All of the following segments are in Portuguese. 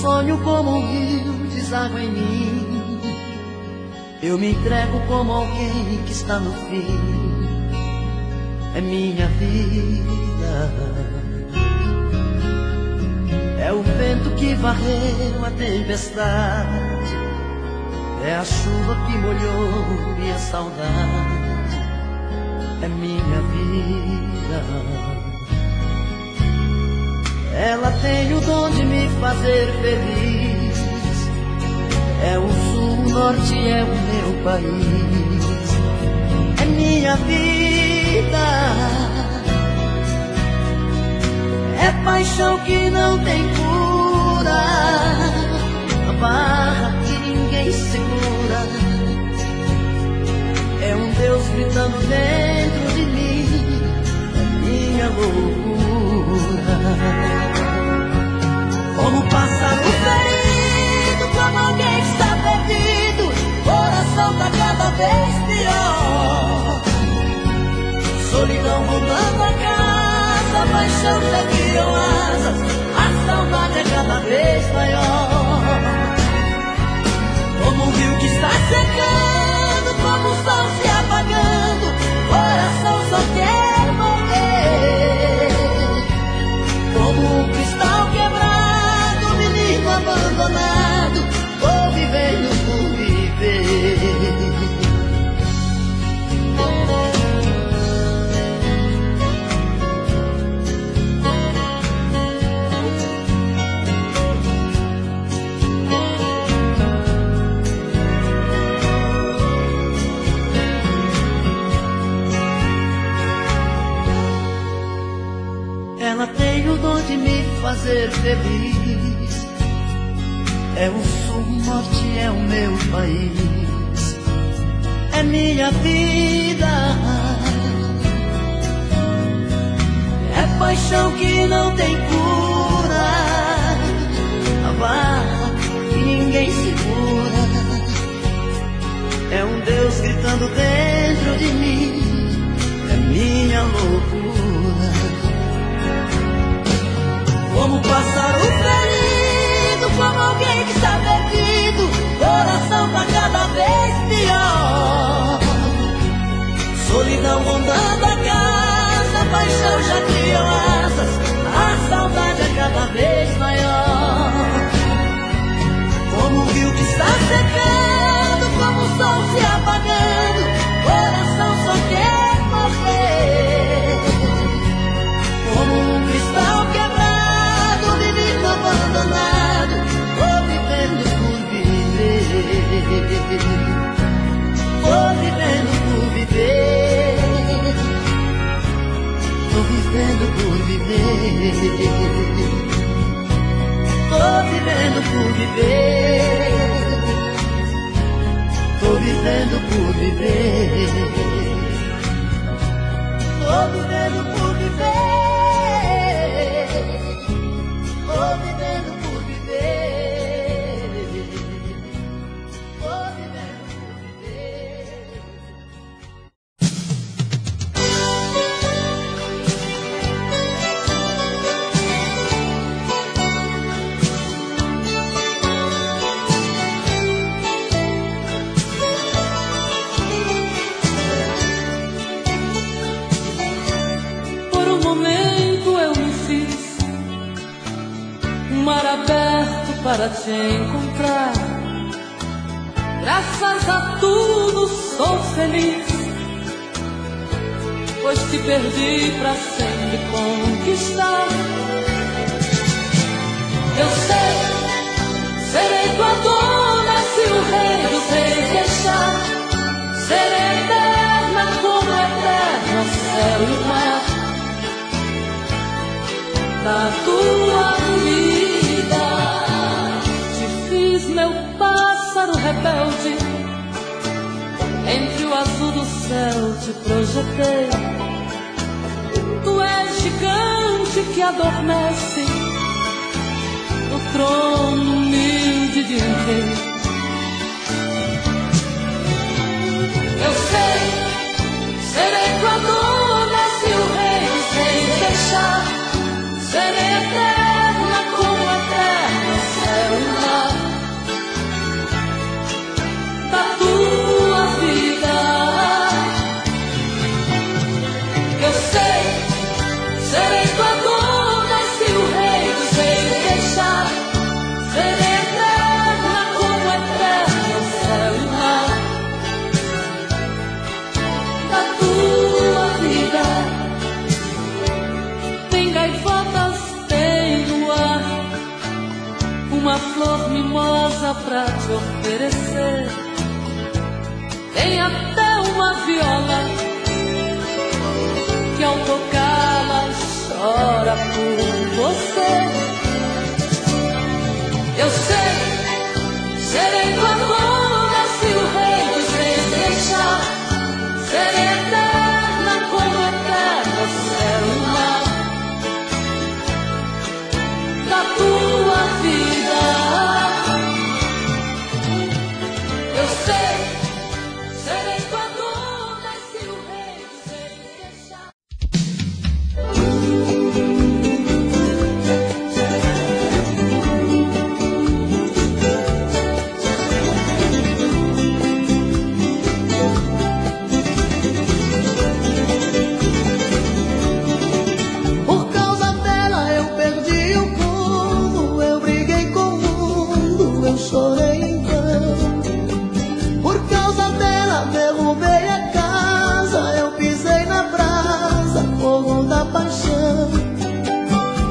sonho como um rio deságua em mim. Eu me entrego como alguém que está no fim. É minha vida. É o vento que varreu a tempestade. É a chuva que molhou minha saudade. É minha vida. Ela tem o dom de me fazer feliz. É o sul, o norte, é o meu país. É minha vida. É paixão que não tem cura. A barra que ninguém segura. É um Deus gritando dentro de mim. É minha loucura. Como pássaro ferido, como alguém que está perdido. Coração tá cada vez pior. Solidão rondando a casa, a paixão já criou asas. A saudade é cada vez maior. Como um rio que está secando, como o sol se apagando. Coração só quer morrer. Como um cristal quebrado, menino abandonado. Vou vivendo por viver. Ela tem o dom de me fazer feliz. É o sul, o norte, é o meu país. É minha vida. É paixão que não tem cura. A barra que ninguém segura. É um Deus gritando dentro de mim. É minha loucura. Como pássaro ferido, como alguém que está perdido. Coração tá cada vez pior. Solidão rondando a casa, a paixão já criou asas. A saudade é cada vez maior. Como um rio que está secando, como o sol se apagando. Coração só quer morrer. Como um cristal quebrado, menino abandonado. Vou vivendo por viver. Vou vivendo por viver. Tô vivendo por viver. Tô vivendo por viver. Tô vivendo por viver. Tô vivendo por viver. Tô vivendo por viver. Tô vivendo por viver. Por um momento eu me fiz um mar aberto para te encontrar. Graças a tudo sou feliz, pois te perdi pra sempre conquistar. Eu sei, serei tua dona se o rei dos reis deixar. Serei eterna como eterna céu e mar da tua vida. Te fiz meu pássaro rebelde, entre o azul do céu te projetei. Tu és gigante que adormece no trono humilde de um rei. Eu sei, serei tua dona se o rei dos reis deixar. Serei eterna como eterno céu flor mimosa pra te oferecer. Tem até uma viola que ao tocá-la chora por você. Eu sei, serei tua dona se o rei dos reis deixar. Serei eterna como eterno céu e mar da tua vida. Eu sei, serei tua dona se o rei dos reis deixar. Por causa dela eu perdi o mundo, eu briguei com o mundo, eu chorei em vão. Por causa dela derrubei a casa, eu pisei na brasa, fogo da paixão.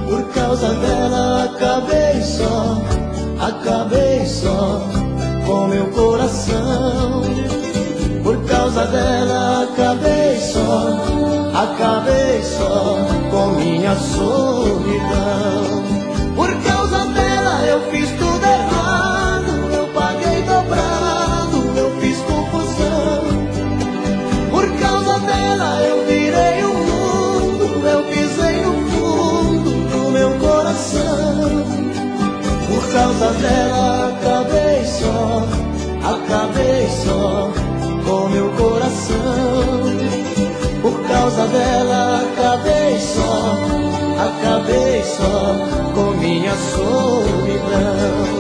Por causa dela acabei só com meu coração. Por causa dela acabei só com minha solidão. Por causa dela eu fiz tudo errado, eu paguei dobrado, eu fiz confusão. Por causa dela eu virei o mundo, eu pisei no fundo do meu coração. Por causa dela acabei só com meu coração. Por causa dela acabei só com minha solidão.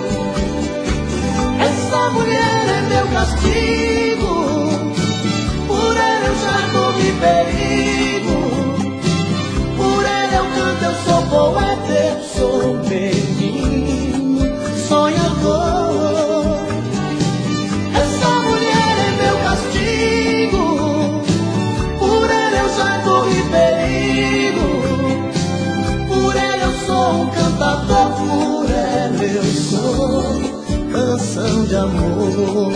Essa mulher é meu castigo, por ela eu já corri perigo. Por ela eu canto, eu sou poeta, eu sou menino sonhador. Essa mulher é meu castigo, por ela eu já corri perigo. Por ela eu sou um cantador, por ela eu sou canção de amor.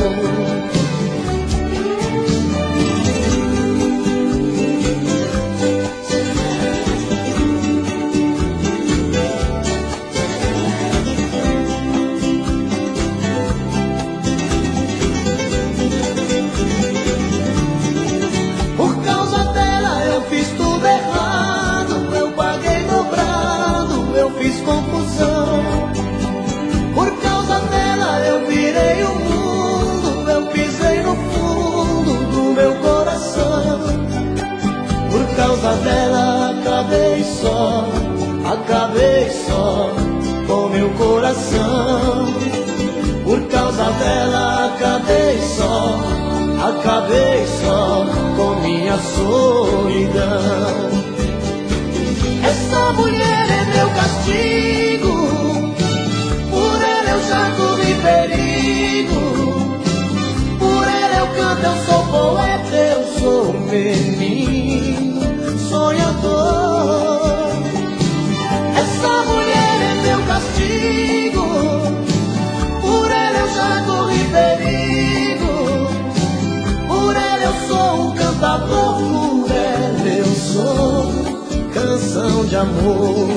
Por causa dela eu fiz tudo errado, eu paguei dobrado, eu fiz confusão. Por causa dela eu virei o mundo, eu pisei no fundo do meu coração. Por causa dela acabei só com meu coração. Por causa dela acabei só com minha solidão. Essa mulher é meu castigo, por ela eu já corri perigo. Por ela eu canto, eu sou poeta, eu sou menino sonhador. Essa mulher é meu castigo, por ela eu já corri perigo. Por ela eu sou um cantador, por ela eu sou canção de amor.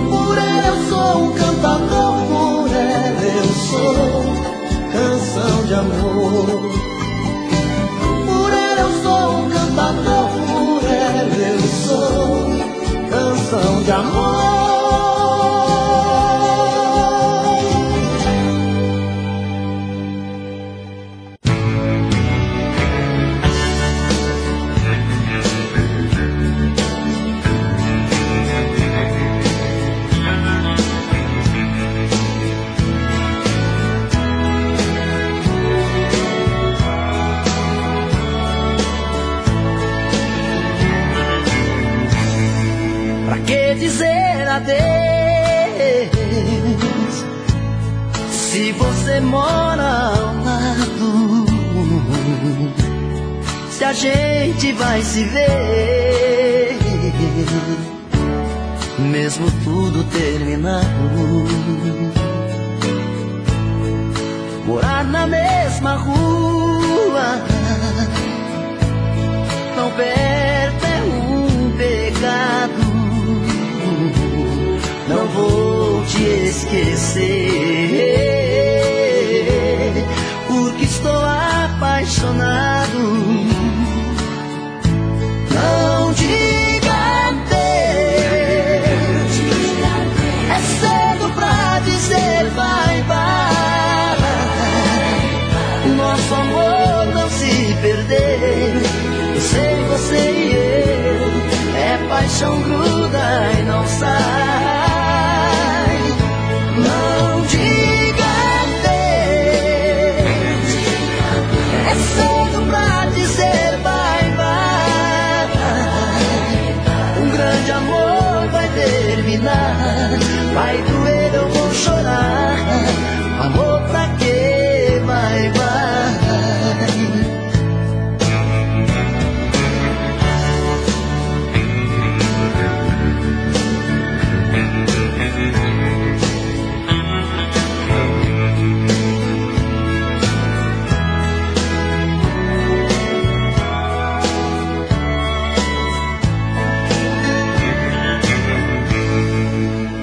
Por ela eu sou um cantador, por ela eu sou canção de amor. Por ela eu sou um cantador, por ela eu sou canção de amor. Pra que dizer adeus se você mora ao lado? Se a gente vai se ver mesmo tudo terminado. Morar na mesma rua, tão perto é um pecado. Não vou te esquecer, porque estou apaixonado. Não diga adeus, é cedo pra dizer bye bye. Nosso amor não se perdeu. Eu sei, você e eu, é paixão, gruda e não sai. Não diga adeus, é cedo pra dizer bye bye. Um grande amor vai terminar, vai doer, eu vou chorar. Amor pra quê? Bye bye.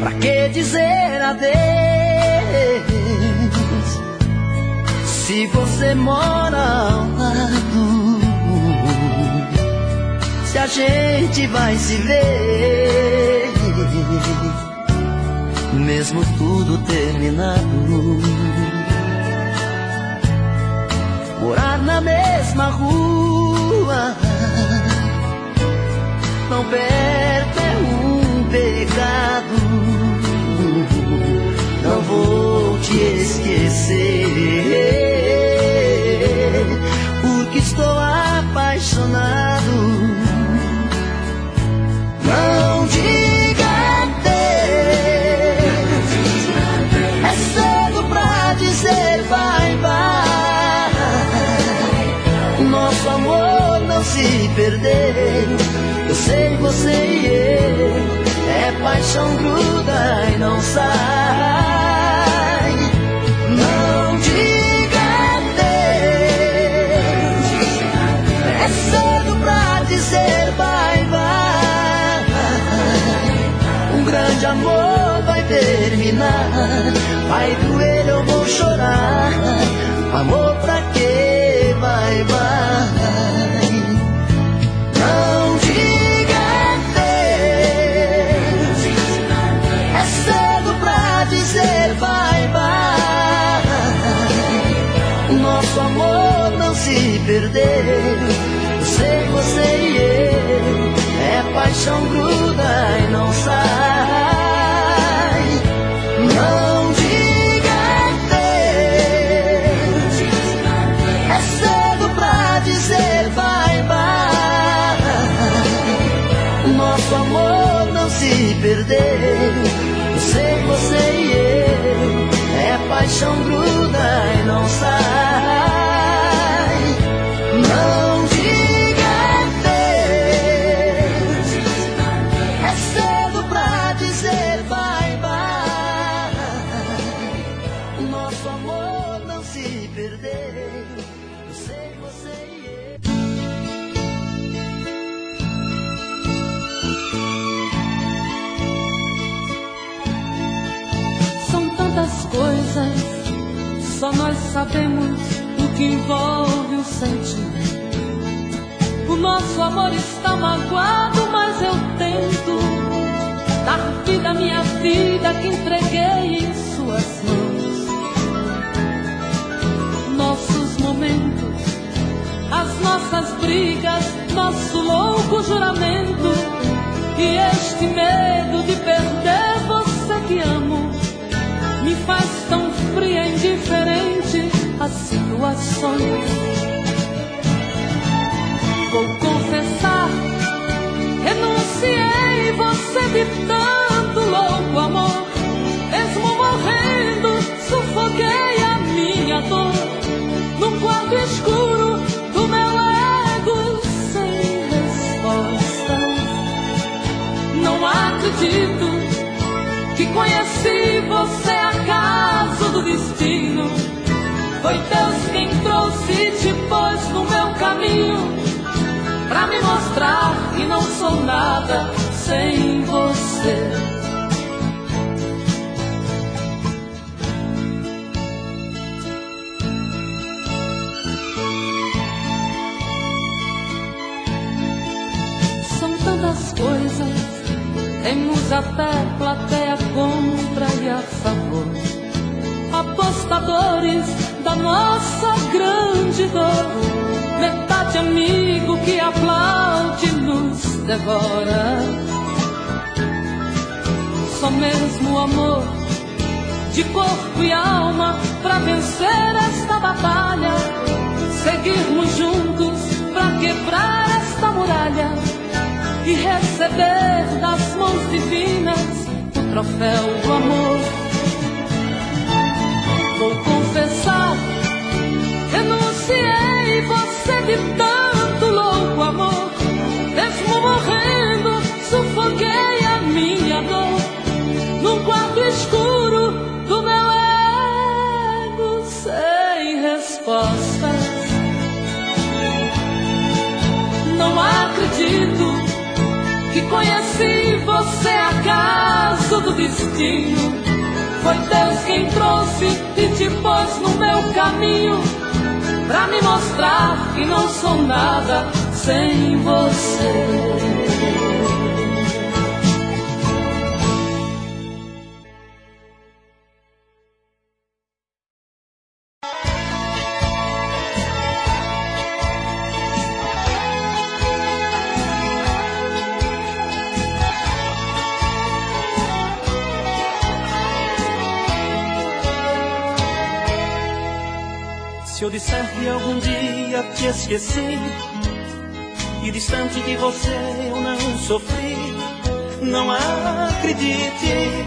Pra que dizer adeus se você mora ao lado? Se a gente vai se ver, mesmo tudo terminado. Morar na mesma rua, tão perto é um pecado. Não vou te esquecer, porque estou apaixonado. Não diga adeus, é cedo pra dizer bye bye. Nosso amor não se perdeu. Eu sei, você e eu, é paixão, gruda e não sai. Não diga adeus, é cedo pra dizer bye bye. Um grande amor vai terminar, vai doer, eu vou chorar. Amor pra quê? Bye bye. Não diga adeus, é cedo pra dizer bye bye. Nosso amor não se perdeu. Eu sei, você e eu, é paixão, gruda e não sai. Não diga adeus, é cedo pra dizer bye bye. Nosso amor não se perdeu. Eu sei, você e eu, é paixão, gruda e não sai. Não diga adeus, é cedo pra dizer bye bye. Nosso amor não se perdeu. Eu sei, você e eu. São tantas coisas, só nós sabemos o que envolve o sentimento. O nosso amor está magoado, mas eu tento dar vida à minha vida que entreguei em suas mãos. Nossos momentos, as nossas brigas, nosso louco juramento e este medo de perder você que amo me faz tão fria e indiferente às situações. Vou confessar, renunciei você de tanto louco amor. Mesmo morrendo, sufoquei a minha dor num quarto escuro do meu ego sem resposta. Não acredito conheci você acaso do destino. Foi Deus quem trouxe e te pôs no meu caminho, pra me mostrar que não sou nada sem você. São tantas coisas, temos até plateia contra e a favor, apostadores da nossa grande dor, metade amigo que aplaude nos devora. Só mesmo o amor de corpo e alma pra vencer esta batalha, seguirmos juntos pra quebrar esta muralha e receber das mãos divinas o troféu do amor. Vou confessar, renunciei você de tanto louco amor. Mesmo morrendo, sufoquei a minha dor num quarto escuro do meu ego sem respostas. Não acredito que conheci você acaso do destino. Foi Deus quem trouxe e te pôs no meu caminho, pra me mostrar que não sou nada sem você. Se eu disser que algum dia te esqueci e distante de você eu não sofri, não acredite.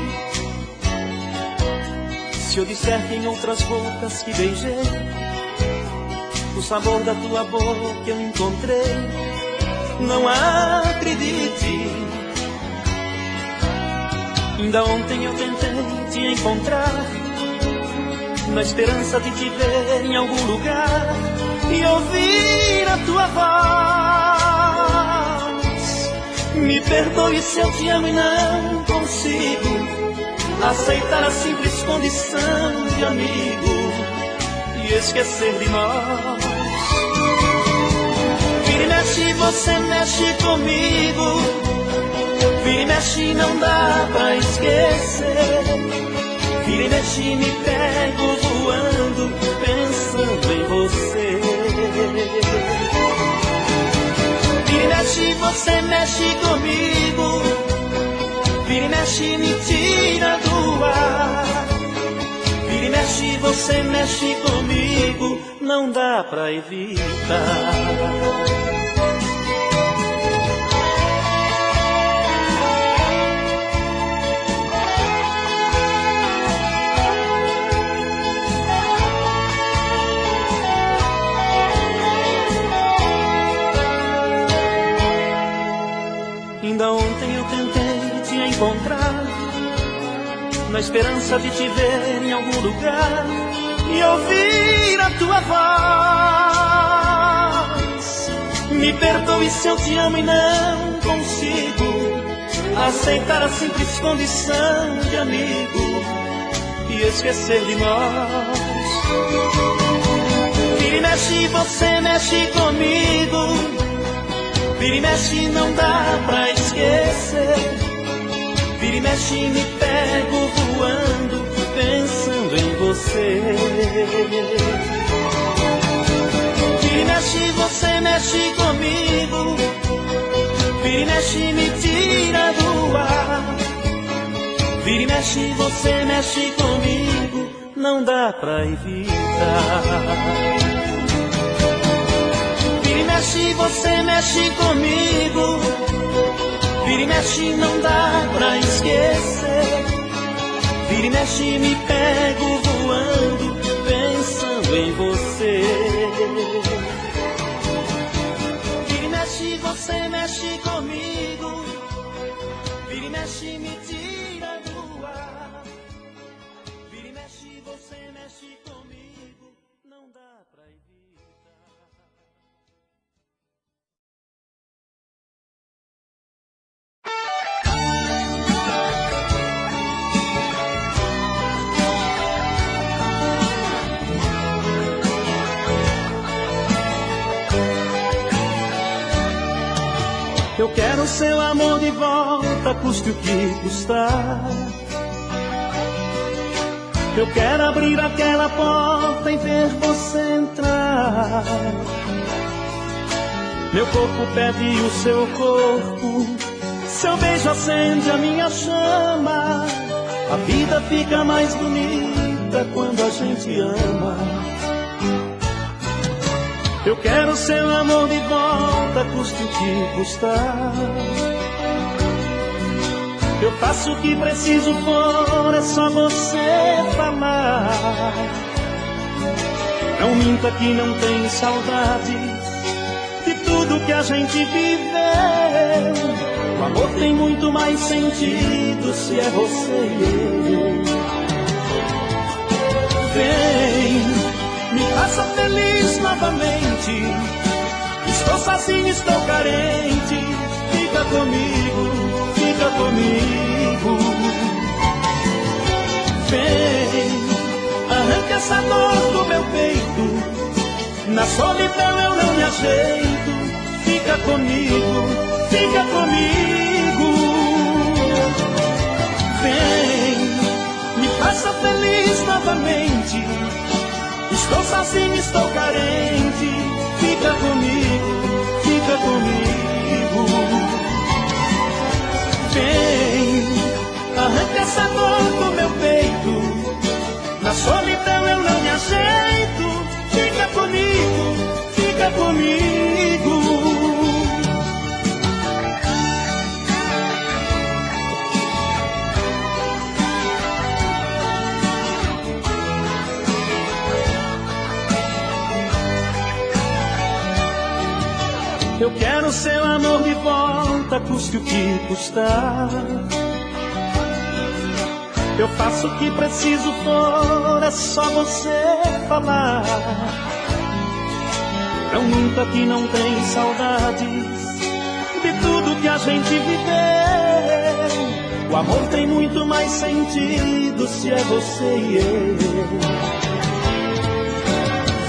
Se eu disser que em outras bocas que beijei, o sabor da tua boca eu encontrei, não acredite. Ainda ontem eu tentei te encontrar, na esperança de te ver em algum lugar e ouvir a tua voz. Me perdoe se eu te amo e não consigo aceitar a simples condição de amigo e esquecer de nós. Vira e mexe, você mexe comigo, vira e mexe, não dá pra esquecer. Vira e mexe, me pego voando, pensando em você. Vira e mexe, você mexe comigo, vira e mexe, me tira do ar. Vira e mexe, você mexe comigo, não dá pra evitar. Ainda ontem eu tentei te encontrar, na esperança de te ver em algum lugar e ouvir a tua voz. Me perdoe se eu te amo e não consigo aceitar a simples condição de amigo e esquecer de nós. Vira e mexe, você mexe comigo, vira e mexe, não dá pra esquecer. Vira e mexe, me pego voando, pensando em você. Vira e mexe, você mexe comigo, vira e mexe, me tira do ar. Vira e mexe, você mexe comigo, não dá pra evitar. Vira e mexe, você mexe comigo, vira e mexe, não dá pra esquecer. Vira e mexe, me pego voando, pensando em você. Vira e mexe, você mexe comigo, vira e mexe, me tira do ar. Eu quero seu amor de volta, custe o que custar. Eu quero abrir aquela porta e ver você entrar. Meu corpo pede o seu corpo, seu beijo acende a minha chama. A vida fica mais bonita quando a gente ama. Eu quero seu amor de volta, custe o que custar. Eu faço o que preciso for, é só você falar. Não minta que não tem saudade de tudo que a gente viveu. O amor tem muito mais sentido se é você e eu. Vem, me faça feliz novamente. Estou sozinho, estou carente. Fica comigo, fica comigo. Vem, arranca essa dor do meu peito. Na solidão eu não me ajeito. Fica comigo, fica comigo. Vem, me faça feliz novamente. Estou sozinho, estou carente. Fica comigo, fica comigo. Vem, arranca essa dor do meu peito. Na solidão eu não me ajeito. Fica comigo, fica comigo. Eu quero seu amor de volta, custe o que custar. Eu faço o que preciso for, é só você falar. Não minta que não tem saudades de tudo que a gente viveu. O amor tem muito mais sentido se é você e eu.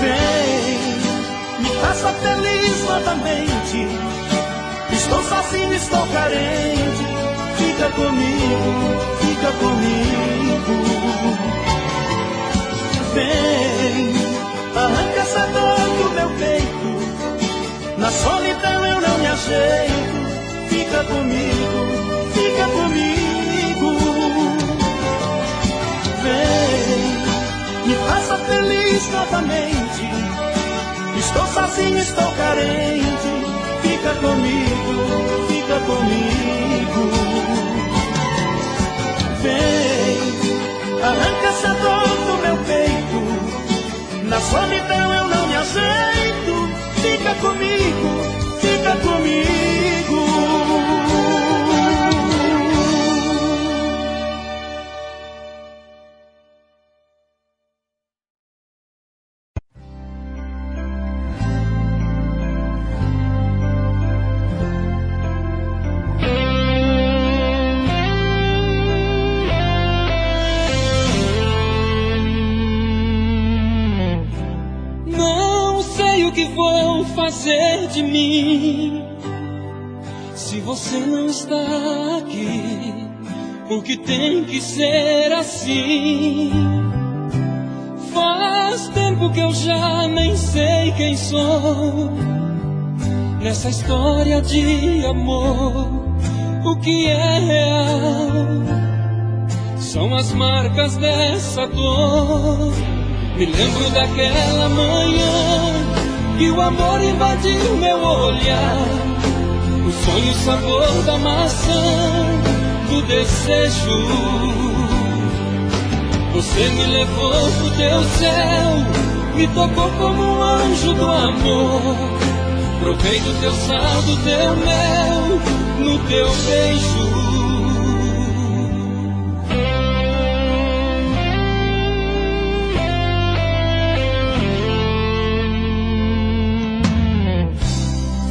Vem, me faça feliz novamente. Estou sozinho, estou carente. Fica comigo, fica comigo. Vem, arranca essa dor do meu peito. Na solidão eu não me ajeito. Fica comigo, fica comigo. Vem, me faça feliz novamente. Estou sozinho, estou carente. Fica comigo, fica comigo. Vem, arranca essa dor do meu peito. Na solidão eu não me ajeito. Fica comigo, fica comigo. Vou fazer de mim se você não está aqui? Porque tem que ser assim. Faz tempo que eu já nem sei quem sou nessa história de amor. O que é real são as marcas dessa dor. Me lembro daquela manhã que o amor invadiu meu olhar, o sonho, o sabor da maçã, do desejo. Você me levou pro teu céu, me tocou como um anjo do amor. Provei do teu sal, do teu mel, no teu beijo.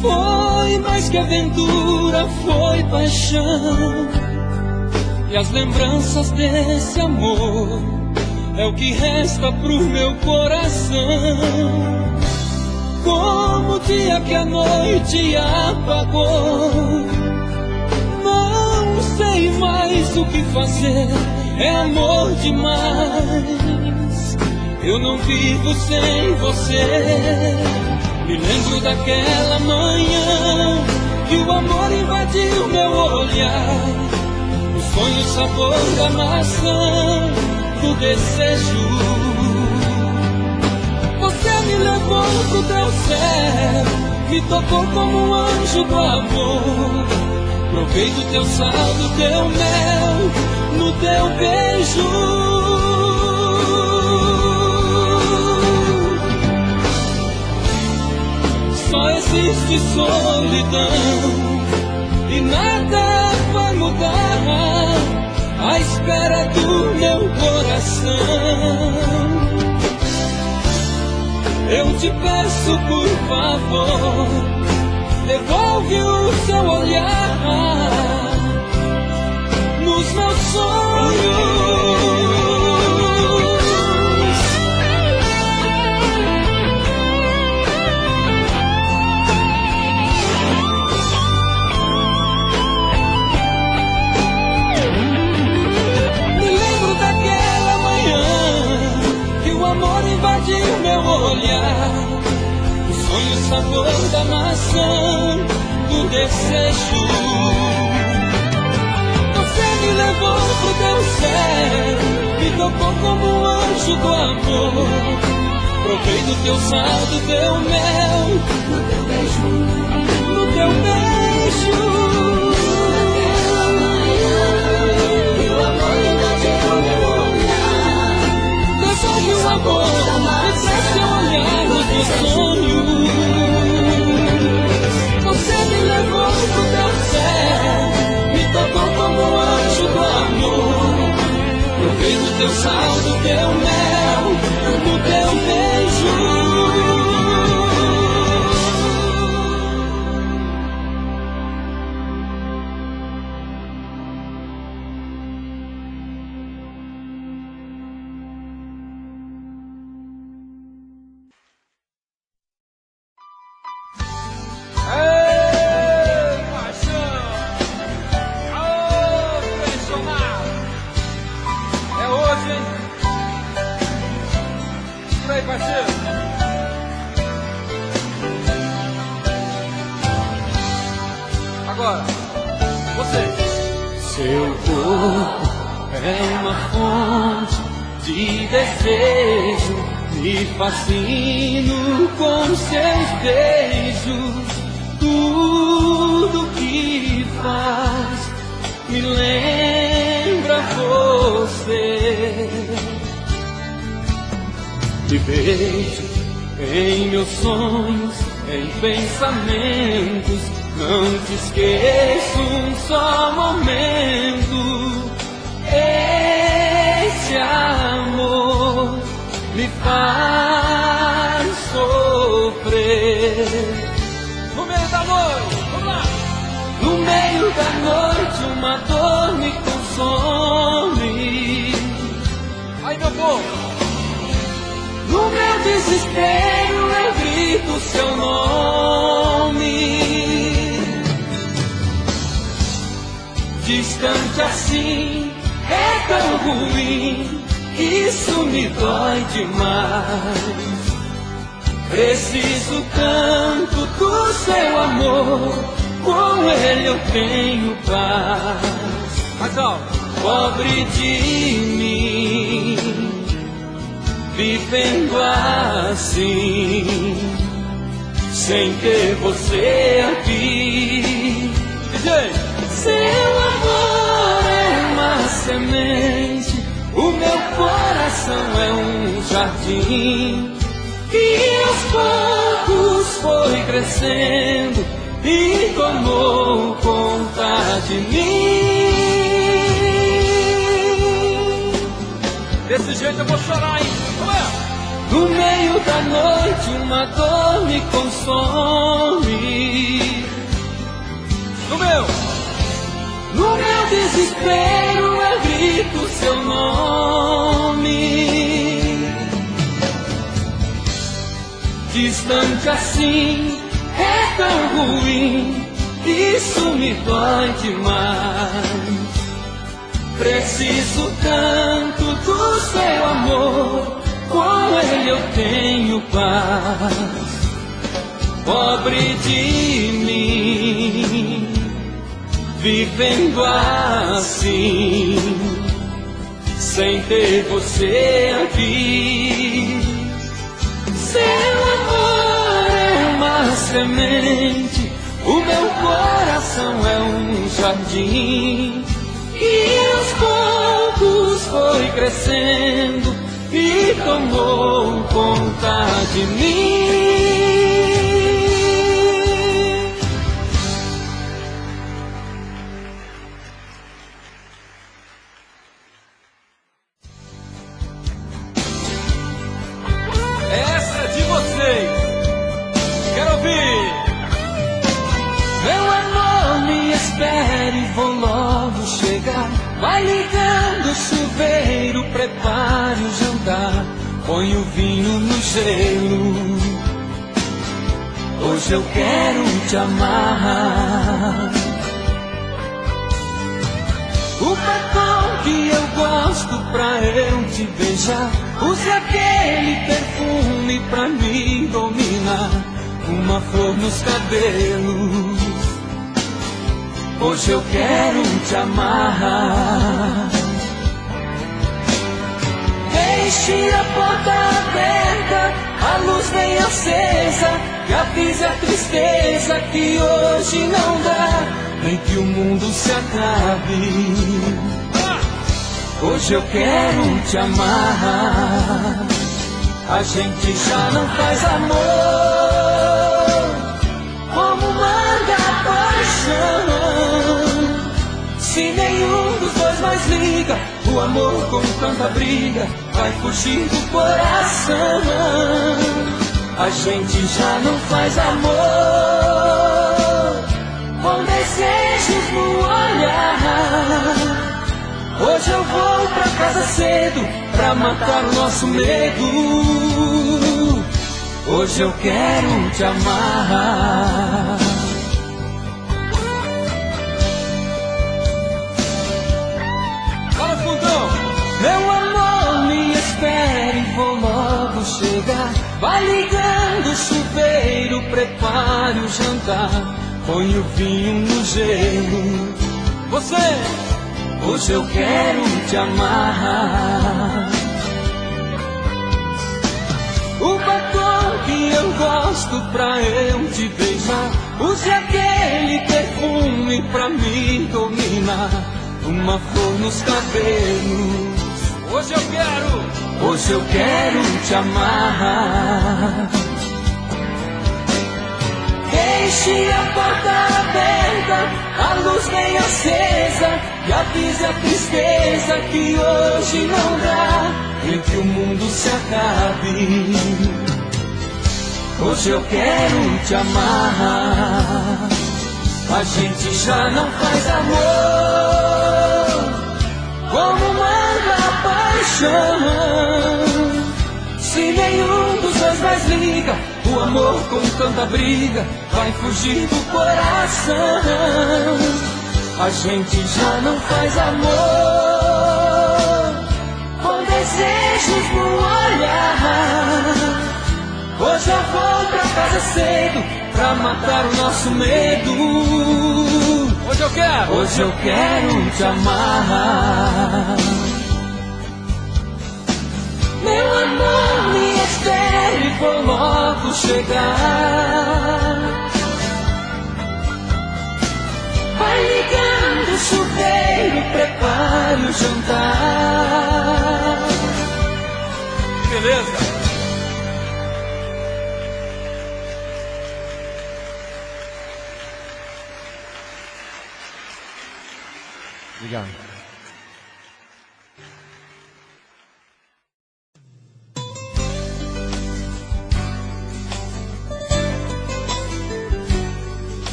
Foi mais que aventura, foi paixão. E as lembranças desse amor é o que resta pro meu coração. como o dia que a noite apagou. Não sei mais o que fazer, é amor demais. Eu não vivo sem você. Me lembro daquela manhã que o amor invadiu meu olhar. O sonho, o sabor da maçã, do desejo. Você me levou pro teu céu, me tocou como um anjo do amor. Provei do teu sal, do teu mel, no teu beijo. Só existe solidão e nada vai mudar à espera do meu coração. Eu te peço, por favor, devolve o seu olhar nos meus sonhos. Me lembro daquela manhã que o amor invadiu meu olhar. O sonho, o sabor da maçã, do desejo. Você me levou pro teu céu, me tocou como um anjo do amor. Provei do teu sal, do teu mel, no teu beijo, no teu beijo. Naquela manhã que o amor invadiu meu olhar. Devolve o amor, me traz teu olhar nos meus sonhos. Você me levou pro teu céu, me tocou como um anjo do amor. Provei do teu sal, do teu mel, do teu beijo. Agora, você. Seu corpo é uma fonte de desejo, me fascino com seus beijos. Tudo que faz me lembra você. Te vejo em meus sonhos, em pensamentos. Não te esqueço um só momento. Esse amor me faz sofrer. No meio da noite, vamos lá. No meio da noite uma dor me consome. Aí, meu povo. No meu desespero eu grito seu nome. Distante assim é tão ruim, isso me dói demais. Preciso tanto do seu amor, com ele eu tenho paz. Mais alto. Pobre de mim, vivendo assim, sem ter você aqui. DJ. Seu amor é uma semente, o meu coração é um jardim que aos poucos foi crescendo e tomou conta de mim. Desse jeito eu vou chorar, hein? Como é? No meio da noite uma dor me consome. No meu desespero eu grito seu nome. distante assim é tão ruim, isso me dói demais. Preciso tanto do seu amor, com ele eu tenho paz. Pobre de mim, vivendo assim, sem ter você aqui. Seu amor é uma semente, o meu coração é um jardim, e aos poucos foi crescendo e tomou conta de mim. Essa é de vocês. Quero ouvir. Meu amor, me espere, vou logo chegar. Vai ligando o chuveiro, prepare o jantar, põe o vinho no gelo. Hoje eu quero te amar. O batom que eu gosto pra eu te beijar, use aquele perfume pra me dominar, uma flor nos cabelos. Hoje eu quero te amar. Deixe a porta aberta, a luz bem acesa, e avise a tristeza que hoje não dá, nem que o mundo se acabe. Hoje eu quero te amar. A gente já não faz amor como manda a paixão. Se nenhum dos dois mais liga, o amor com tanta briga vai fugir do coração. A gente já não faz amor com desejos no olhar. Hoje eu vou pra casa cedo pra matar o nosso medo. Hoje eu quero te amar. Fala, fundão. Meu amor, me espere, vou logo chegar. Vai ligando o chuveiro, prepare o jantar, põe o vinho no gelo. Você. Hoje eu quero te amar. O batom que eu gosto pra eu te beijar, use aquele perfume pra me dominar, uma flor nos cabelos. Hoje eu quero. Hoje eu quero te amar. Deixe a porta aberta, a luz bem acesa, e avise a tristeza que hoje não dá, nem que o mundo se acabe. Hoje eu quero te amar. A gente já não faz amor como manda a paixão. Se nenhum dos dois mais liga, o amor com tanta briga vai fugir do coração. A gente já não faz amor com desejos no olhar. Hoje eu vou pra casa cedo pra matar o nosso medo. Hoje eu quero. Hoje eu quero te amar. Meu amor, me espere, vou logo chegar. Vai ligando o chuveiro, prepare o jantar. Beleza. Obrigado.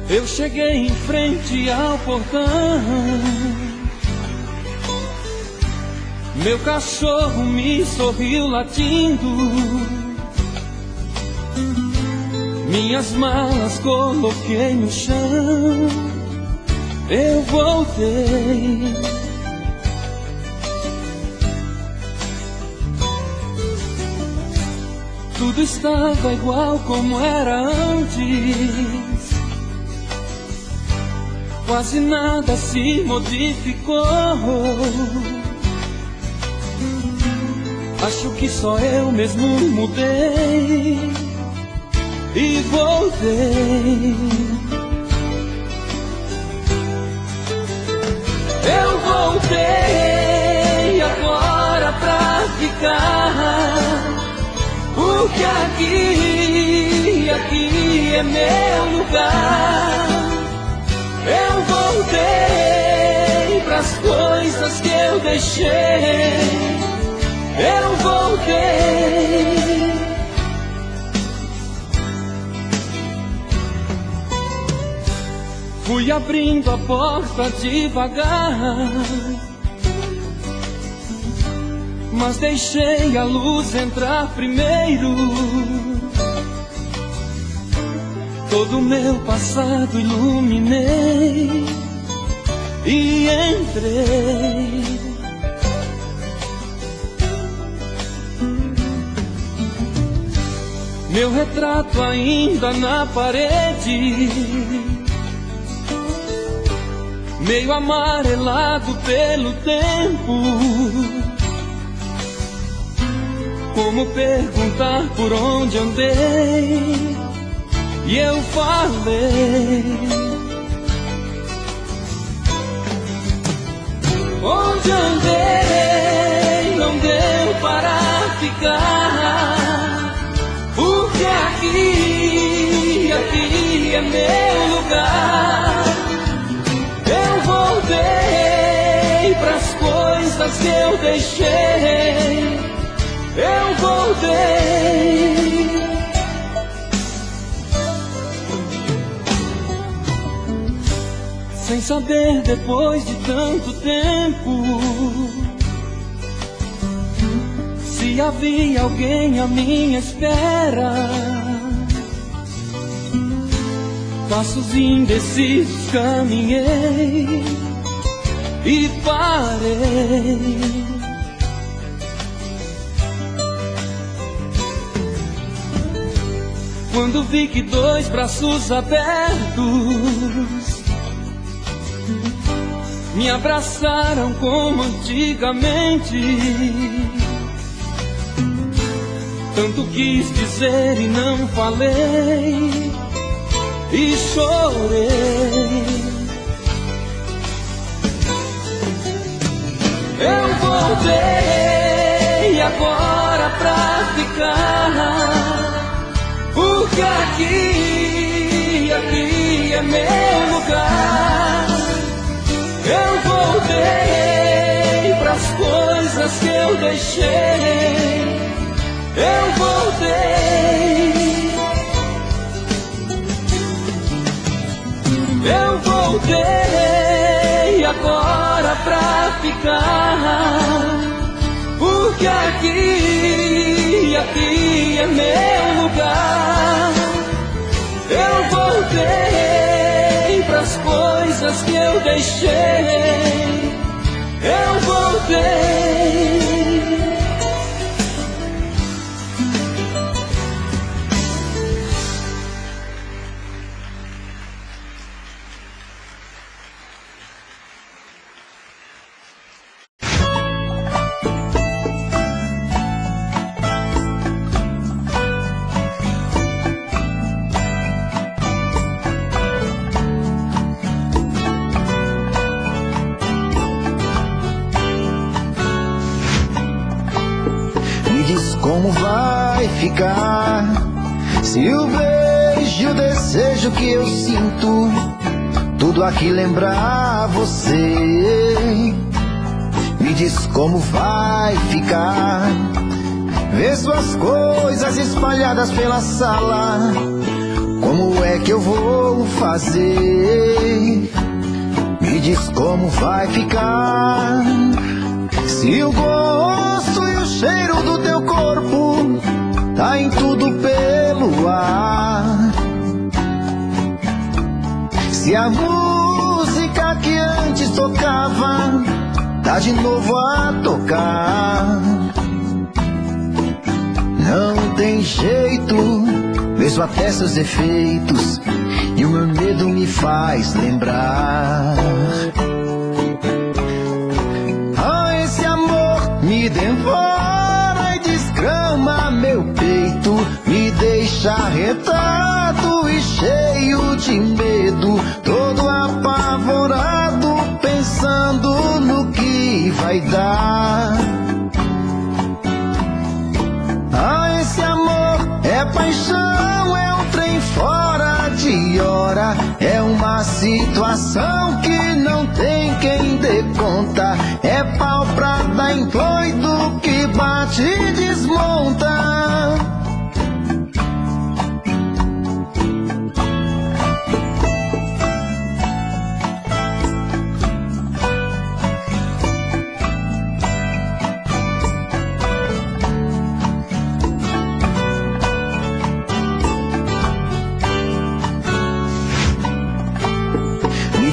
Eu cheguei em frente ao portão, Meu cachorro me sorriu latindo, minhas malas coloquei no chão. Eu voltei. Tudo estava igual como era antes, quase nada se modificou. Acho que só eu mesmo mudei e voltei. Eu voltei agora pra ficar, porque aqui é meu lugar. Eu voltei pras coisas que eu deixei. Eu voltei. Fui abrindo a porta devagar, mas deixei a luz entrar primeiro. Todo meu passado iluminei e entrei. Meu retrato ainda na parede, meio amarelado pelo tempo. Como perguntar por onde andei? E eu falei: onde andei não deu para ficar, porque aqui é meu lugar. Eu voltei pras coisas que eu deixei. Eu voltei. Sem saber depois de tanto tempo se havia alguém à minha espera. Passos indecisos caminhei e parei. Quando vi que dois braços abertos me abraçaram como antigamente, tanto quis dizer e não falei, e chorei. Eu voltei agora pra ficar, porque aqui é meu lugar. Eu voltei pras coisas que eu deixei. Eu voltei. Eu voltei agora pra ficar, porque aqui é meu lugar. Eu voltei pras coisas que eu deixei. Eu voltei. Como vai ficar se o beijo, o desejo que eu sinto, tudo aqui lembrar você? Me diz como vai ficar, ver suas coisas espalhadas pela sala. Como é que eu vou fazer? Me diz como vai ficar Se o gosto e o cheiro do teu corpo tá em tudo pelo ar, se a música que antes tocava tá de novo a tocar, não tem jeito, vejo até seus efeitos e o meu medo me faz lembrar. Ah, esse amor me devora e desgrama meu peito, me deixa arretado e cheio de medo, todo apavorado, pensando no que vai dar. Ah, esse amor é paixão, é um trem fora de hora, é uma situação que não tem quem dê conta, é pau pra dar em doido que bate e desmonta.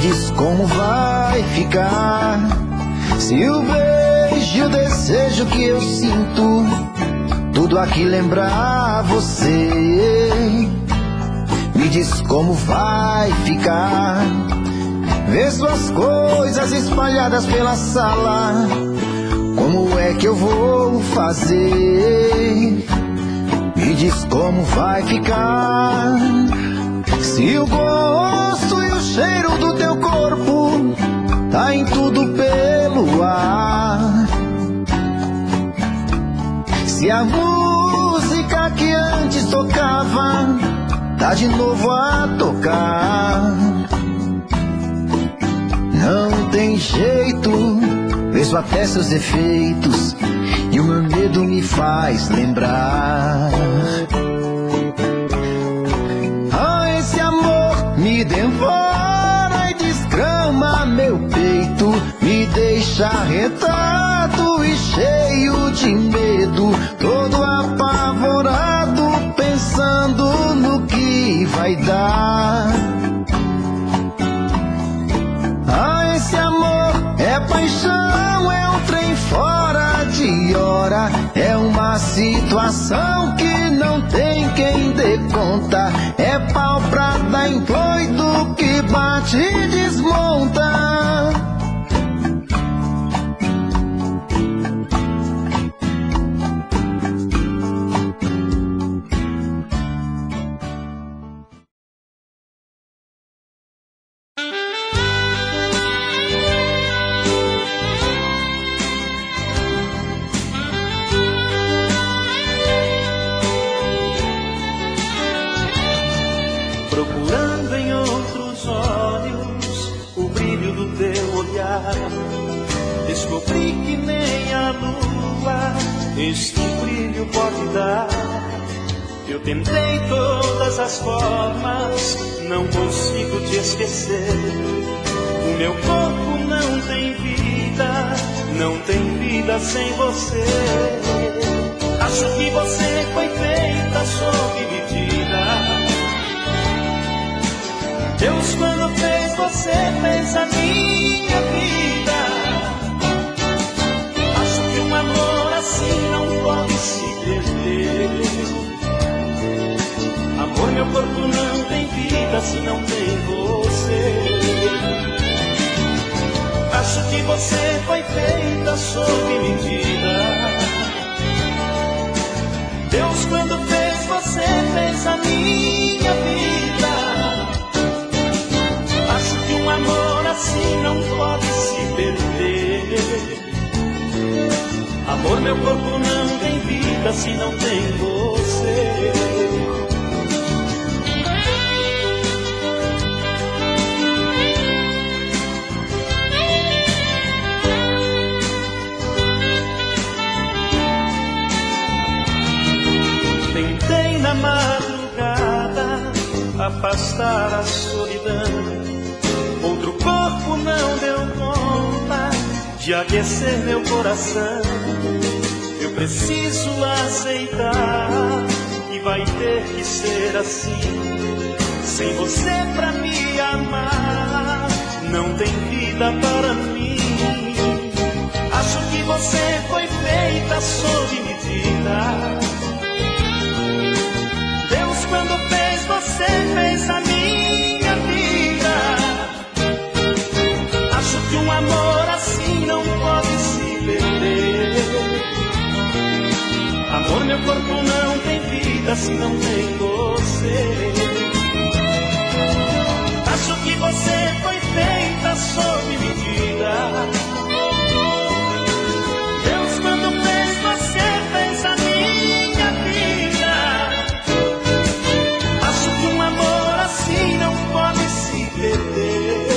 Diz como vai ficar se o beijo e o desejo que eu sinto tudo aqui lembrar você. Me diz como vai ficar ver suas coisas espalhadas pela sala, como é que eu vou fazer? Me diz como vai ficar se o gosto e o cheiro do teu corpo tá em tudo pelo ar, se a música que antes tocava tá de novo a tocar, não tem jeito, vejo até seus efeitos e o meu medo me faz lembrar. Me devora e desgrama meu peito, me deixa arretado e cheio de medo, todo apavorado, pensando no que vai dar. Ah, esse amor é paixão, é um trem fora de hora, é uma situação que não tem quem dê conta, é pau pra dar em doido que bate e desmonta. Procurando em outros olhos o brilho do teu olhar, descobri que nem a lua este brilho pode dar. Eu tentei todas as formas, não consigo te esquecer. O meu corpo não tem vida, não tem vida sem você. Acho que você foi feita sob medida. Deus, quando fez você, fez a minha vida. Acho que um amor assim não pode se perder. Amor, meu corpo não tem vida se não tem você. Acho que você foi feita sob medida. Deus, quando fez você, fez a minha vida. Acho que um amor assim não pode se perder. Amor, meu corpo não tem vida se não tem você. Tentei na madrugada afastar a solidão. Outro corpo não deu conta de aquecer meu coração. Eu preciso aceitar que vai ter que ser assim. Sem você pra me amar, não tem vida para mim. Acho que você foi feita sob medida. Deus, quando fez você, fez a minha vida. Acho que um amor assim não pode se perder. Amor, meu corpo não tem vida se não tem você. Acho que você foi feita sob medida. Deus, quando fez você, fez a minha vida. Acho que um amor assim não pode se perder.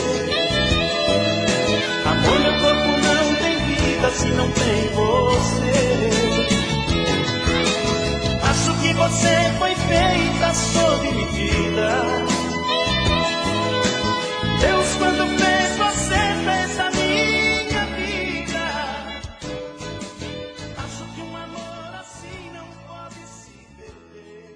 Amor, meu corpo não tem vida se não tem você. Acho que você foi feita sob medida. Deus, quando fez você, fez a minha vida. Acho que um amor assim não pode se perder.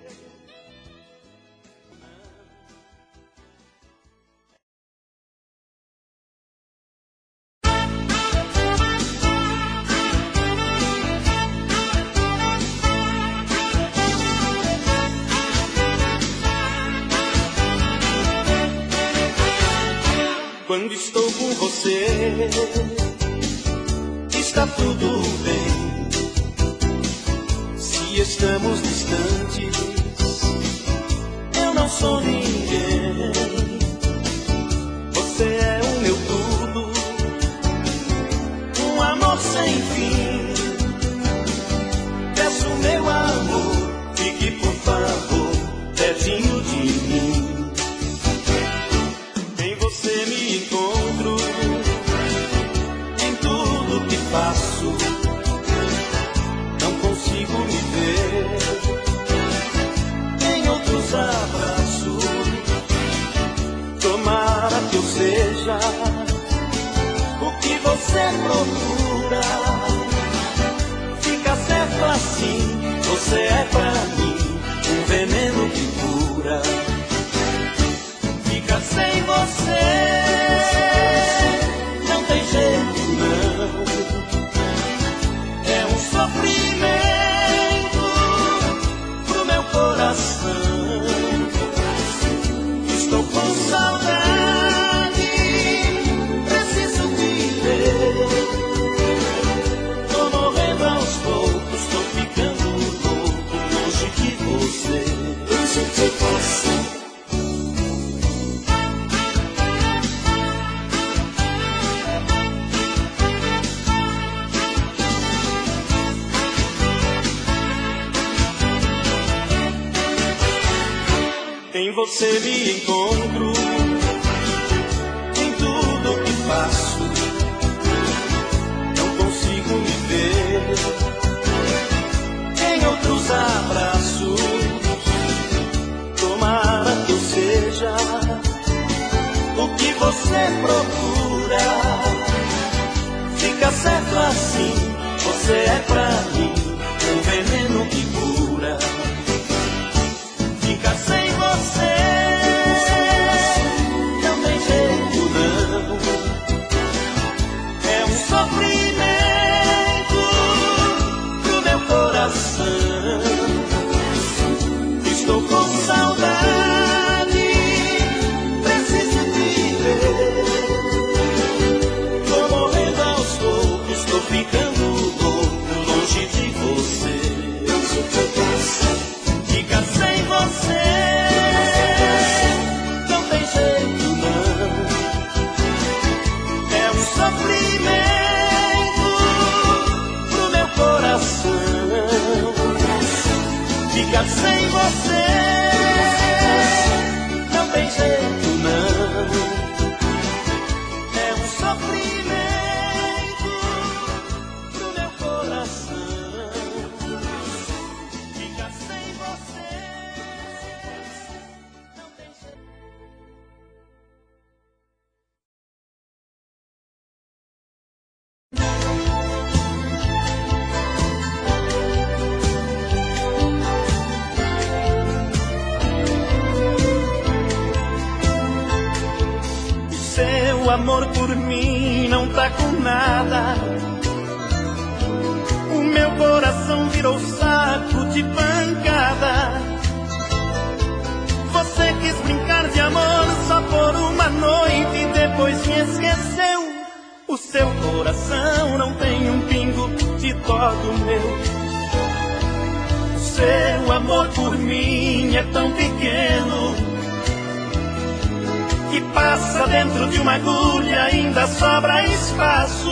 Quando estou com você, está tudo bem. Se estamos distantes, eu não sou ninguém. Você é o meu tudo, um amor sem fim. Peço, meu amor, fique por favor pertinho de mim. Você me encontro em tudo que faço. Não consigo me ver em outros abraços. Tomara que eu seja o que você procura. Fica certo assim, você é pra mim um veneno que cura. Sem você não tem jeito não. É um sofrimento pro meu coração. Estou com saudade, preciso viver. Tô morrendo aos poucos, tô ficando louco longe de você. Longe de você. Em você me encontro, em tudo que faço. Não consigo me ver em outros abraços. Tomara que eu seja o que você procura. Fica certo assim, você é pra mim um veneno que cura. Fica sem você, não tem jeito não. É um sofrimento pro meu coração. Estou com saudade, preciso viver. Tô morrendo aos poucos, tô ficando louco longe de você. Fica sem você, não tem jeito não. É um sofrimento pro meu coração. Fica sem você. amor por mim não tá com nada. O meu coração virou saco de pancada. Você quis brincar de amor só por uma noite e depois me esqueceu. O seu coração não tem um pingo de dó do meu. Seu amor por mim é tão pequeno que passa dentro de uma agulha, ainda sobra espaço.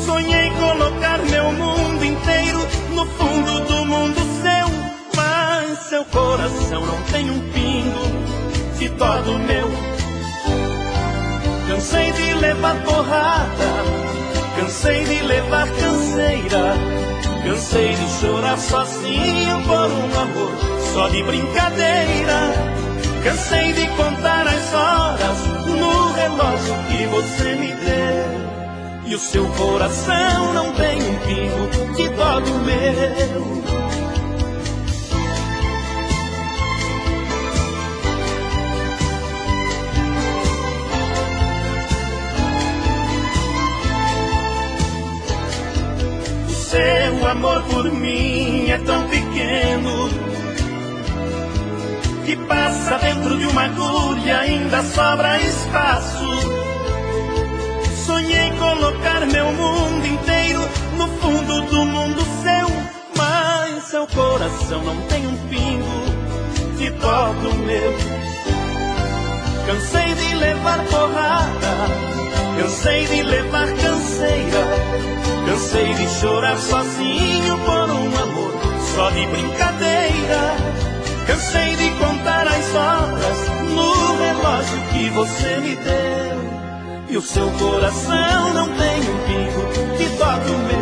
Sonhei colocar meu mundo inteiro no fundo do mundo seu, mas seu coração não tem um pingo de dó do meu. Cansei de levar porrada, cansei de levar canseira, cansei de chorar sozinho por um amor só de brincadeira. Cansei de contar as horas no relógio que você me deu. E o seu coração não tem um pingo de dó do meu. Seu amor por mim é tão pequeno que passa dentro de uma agulha, ainda sobra espaço. Sonhei colocar meu mundo inteiro no fundo do mundo seu, mas seu coração não tem um pingo de dó do meu. Cansei de levar porrada, cansei de levar canseira, cansei de chorar sozinho por um amor só de brincadeira. Cansei de contar as horas no relógio que você me deu. E o seu coração não tem um pingo de dó do meu.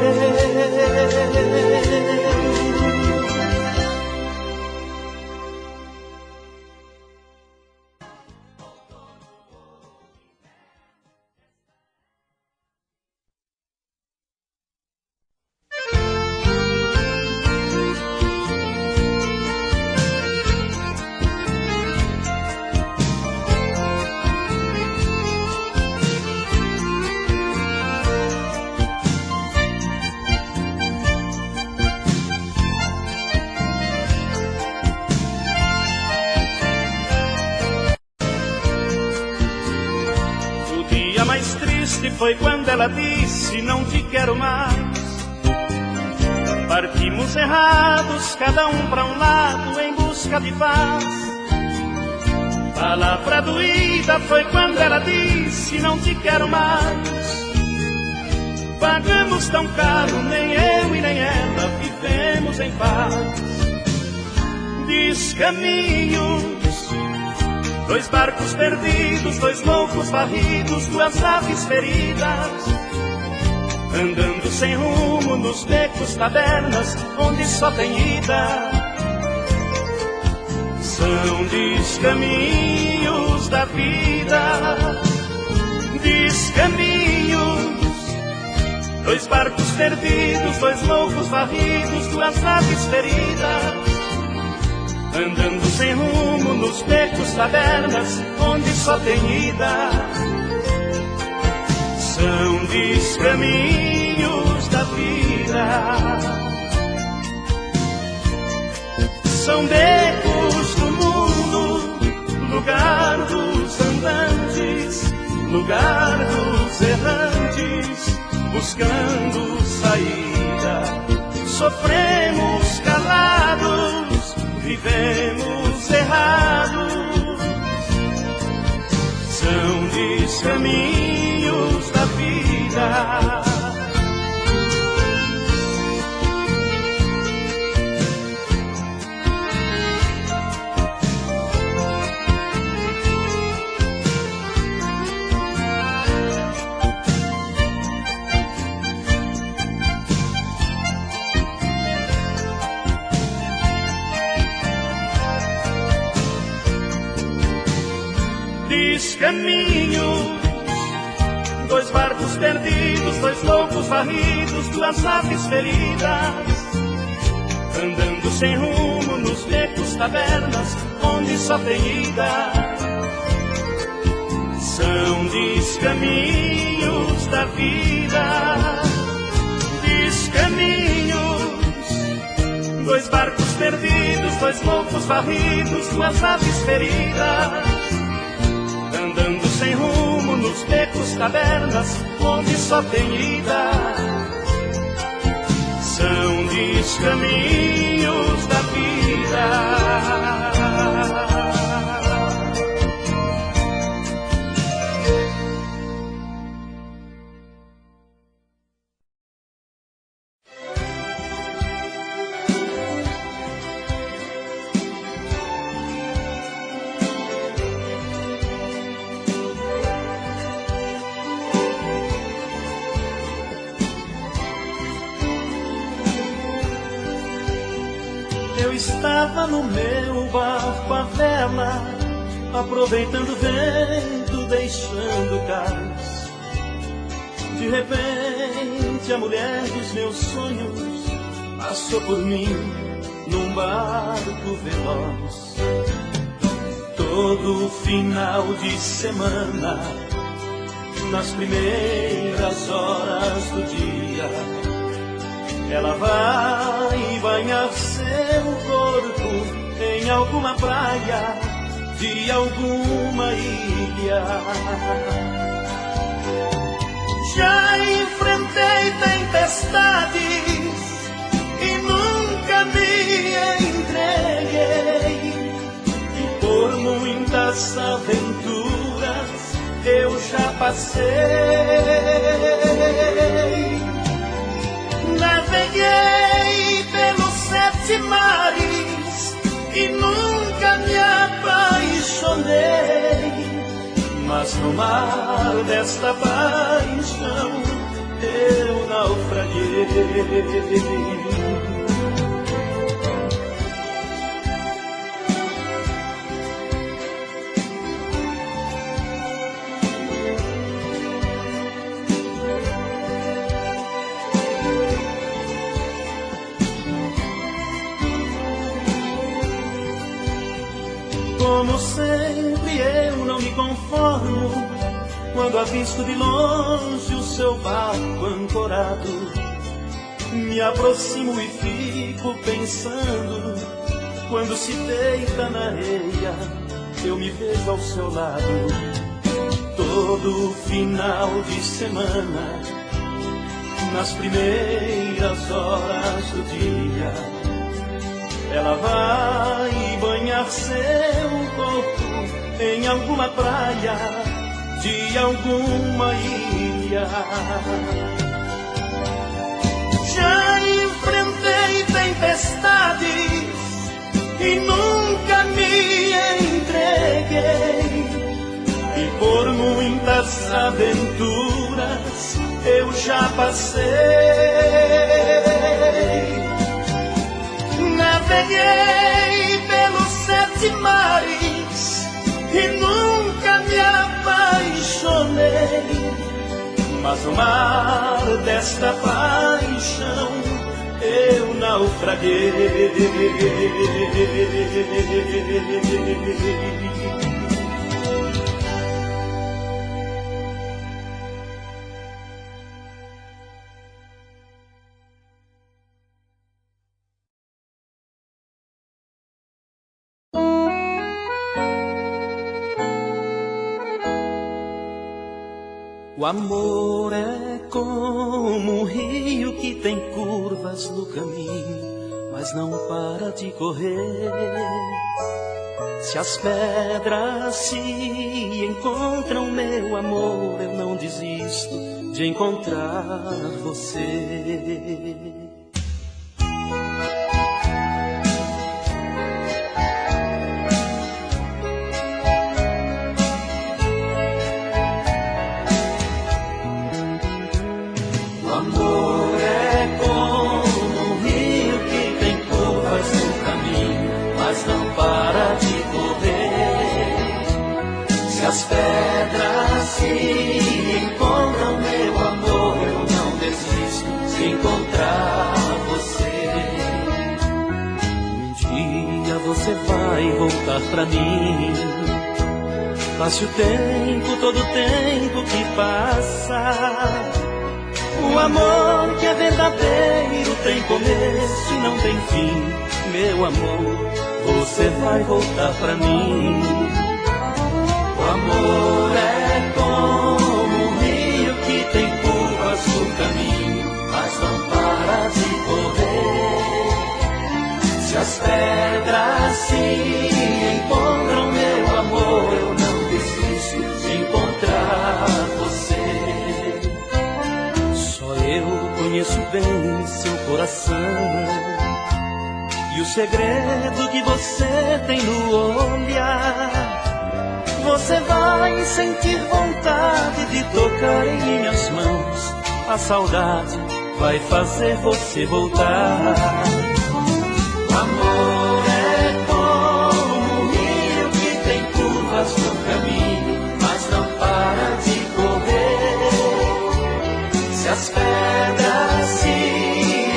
Foi quando ela disse não te quero mais. Partimos errados, cada um pra um lado em busca de paz. Palavra doída foi quando ela disse não te quero mais. Pagamos tão caro, nem eu e nem ela vivemos em paz. Descaminhos, dois barcos perdidos, dois loucos varridos, duas aves feridas, andando sem rumo nos becos, tabernas, onde só tem ida. São descaminhos da vida, descaminhos, dois barcos perdidos, dois loucos varridos, duas aves feridas, andando sem rumo nos becos, tabernas, onde só tem ida. São descaminhos da vida. São becos do mundo, lugar dos andantes, lugar dos errantes, buscando saída. Sofremos calados, vivemos errados. São descaminhos da vida. Descaminhos, dois barcos perdidos, dois loucos varridos, duas aves feridas, andando sem rumo nos becos, tabernas, onde só tem ida. São descaminhos da vida, descaminhos. Dois barcos perdidos, dois loucos varridos, duas naves feridas, andando sem rumo nos becos, cavernas, onde só tem ida. São descaminhos da vida. Eu estava no meu barco à vela, aproveitando o vento, deixando o cais. De repente a mulher dos meus sonhos passou por mim num barco veloz. Todo final de semana, nas primeiras horas do dia, ela vai banhar seu corpo em alguma praia de alguma ilha. Já enfrentei tempestades e nunca me entreguei, e por muitas aventuras eu já passei. Naveguei pelos 7 mares e nunca me apaixonei, mas no mar desta paixão eu naufraguei. Como sempre eu não me conformo quando avisto de longe o seu barco ancorado. Me aproximo e fico pensando, quando se deita na areia, eu me vejo ao seu lado. Todo final de semana, nas primeiras horas do dia, ela vai banhar seu corpo em alguma praia de alguma ilha. Já enfrentei tempestades e nunca me entreguei, e por muitas aventuras eu já passei. Naveguei pelos 7 mares e nunca me apaixonei, mas no mar desta paixão eu naufraguei. O amor é como um rio que tem curvas no caminho, mas não para de correr. Se as pedras se encontram, meu amor, eu não desisto de encontrar você. As pedras se encontram, meu amor, eu não desisto de encontrar você. Um dia você vai voltar pra mim, Passe o tempo, todo o tempo que passa, o amor que é verdadeiro tem começo e não tem fim. Meu amor, você vai voltar pra mim. O amor é como um rio que tem curvas no caminho, mas não para de correr. Se as pedras se encontram, meu amor, eu não desisto de encontrar você. Só eu conheço bem seu coração e o segredo que você tem no olhar. Você vai sentir vontade de tocar em minhas mãos. A saudade vai fazer você voltar. O amor é como um rio que tem curvas no caminho, mas não para de correr. Se as pedras se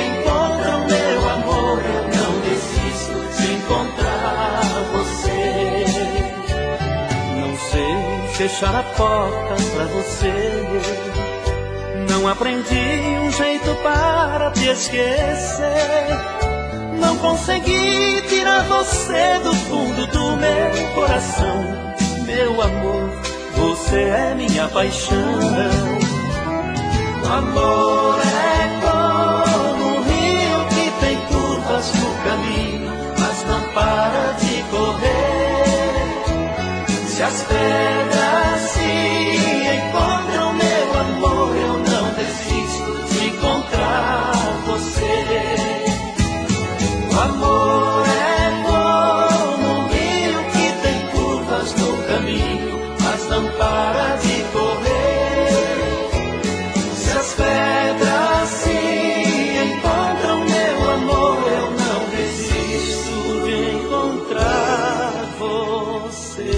encontram, meu amor, eu não desisto de encontrar você. Não sei fechar a porta pra você, não aprendi um jeito para te esquecer. Não consegui tirar você do fundo do meu coração. Meu amor, você é minha paixão. O amor é como um rio que tem curvas no caminho, mas não para de correr. Se as pedras se encontram, meu amor, eu não desisto de encontrar você. O amor é como um rio que tem curvas no caminho, mas não para de correr. Se as pedras se encontram, meu amor, eu não desisto de encontrar você.